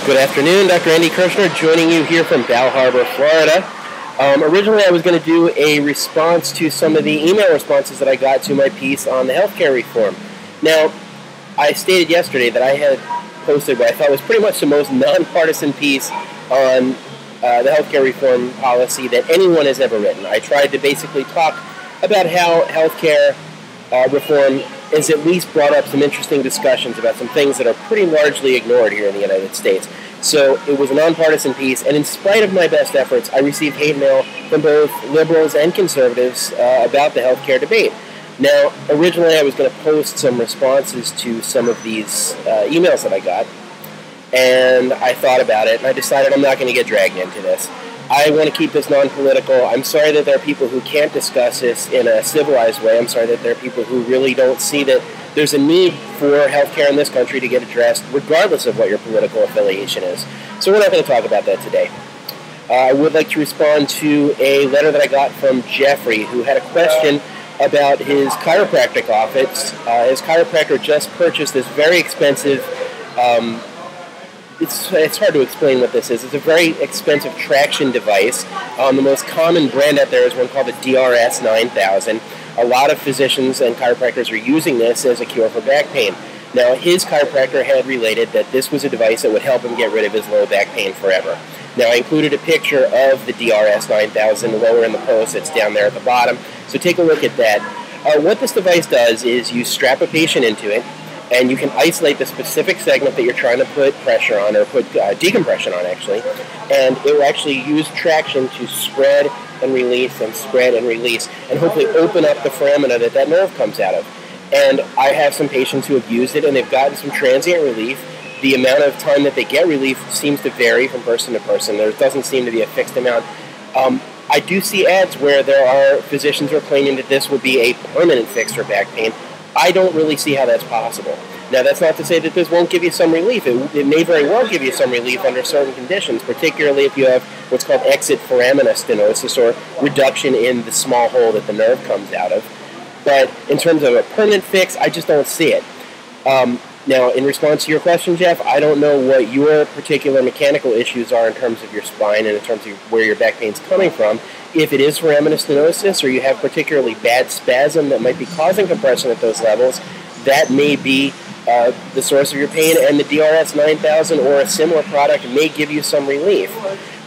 Good afternoon, Dr. Andy Kirshner joining you here from Bal Harbor, Florida. Originally I was going to do a response to some of the email responses that I got to my piece on the healthcare reform. Now, I stated yesterday that I had posted what I thought was pretty much the most nonpartisan piece on the healthcare reform policy that anyone has ever written. I tried to basically talk about how healthcare reform has at least brought up some interesting discussions about some things that are pretty largely ignored here in the United States. So it was a nonpartisan piece, and in spite of my best efforts, I received hate mail from both liberals and conservatives about the healthcare debate. Now, originally I was going to post some responses to some of these emails that I got, and I thought about it, and I decided I'm not going to get dragged into this. I want to keep this non-political. I'm sorry that there are people who can't discuss this in a civilized way. I'm sorry that there are people who really don't see that there's a need for healthcare in this country to get addressed, regardless of what your political affiliation is. So we're not going to talk about that today. I would like to respond to a letter that I got from Jeffrey, who had a question about his chiropractic office. His chiropractor just purchased this very expensive It's hard to explain what this is. It's a very expensive traction device. The most common brand out there is one called the drs9000. A lot of physicians and chiropractors are using this as a cure for back pain. Now, his chiropractor had related that this was a device that would help him get rid of his low back pain forever. Now, I included a picture of the drs9000 lower in the post. It's down there at the bottom. So take a look at that. What this device does is you strap a patient into it, and you can isolate the specific segment that you're trying to put pressure on, or put decompression on, actually. And it will actually use traction to spread and release and spread and release, and hopefully open up the foramina that nerve comes out of. And I have some patients who have used it, and they've gotten some transient relief. The amount of time that they get relief seems to vary from person to person. There doesn't seem to be a fixed amount. I do see ads where there are physicians who are claiming that this will be a permanent fix for back pain. I don't really see how that's possible. Now, that's not to say that this won't give you some relief. It may very well give you some relief under certain conditions, particularly if you have what's called exit foramina stenosis, or reduction in the small hole that the nerve comes out of. But in terms of a permanent fix, I just don't see it. Now, in response to your question, Jeff, I don't know what your particular mechanical issues are in terms of your spine and in terms of where your back pain's coming from. If it is foramina stenosis, or you have particularly bad spasm that might be causing compression at those levels, that may be the source of your pain, and the drs9000 or a similar product may give you some relief.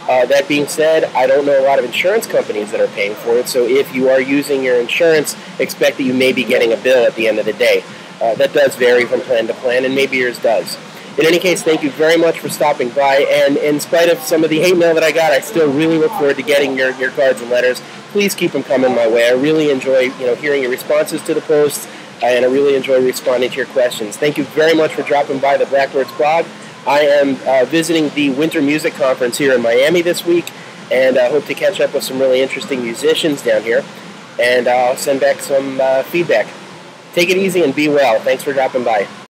That being said, I don't know a lot of insurance companies that are paying for it, so if you are using your insurance, expect that you may be getting a bill at the end of the day. That does vary from plan to plan, and maybe yours does. In any case, thank you very much for stopping by, and in spite of some of the hate mail that I got, I still really look forward to getting your cards and letters. Please keep them coming my way. I really enjoy hearing your responses to the posts, and I really enjoy responding to your questions. Thank you very much for dropping by the Blackbirds blog. I am visiting the Winter Music Conference here in Miami this week, and I hope to catch up with some really interesting musicians down here, and I'll send back some feedback. Take it easy and be well. Thanks for dropping by.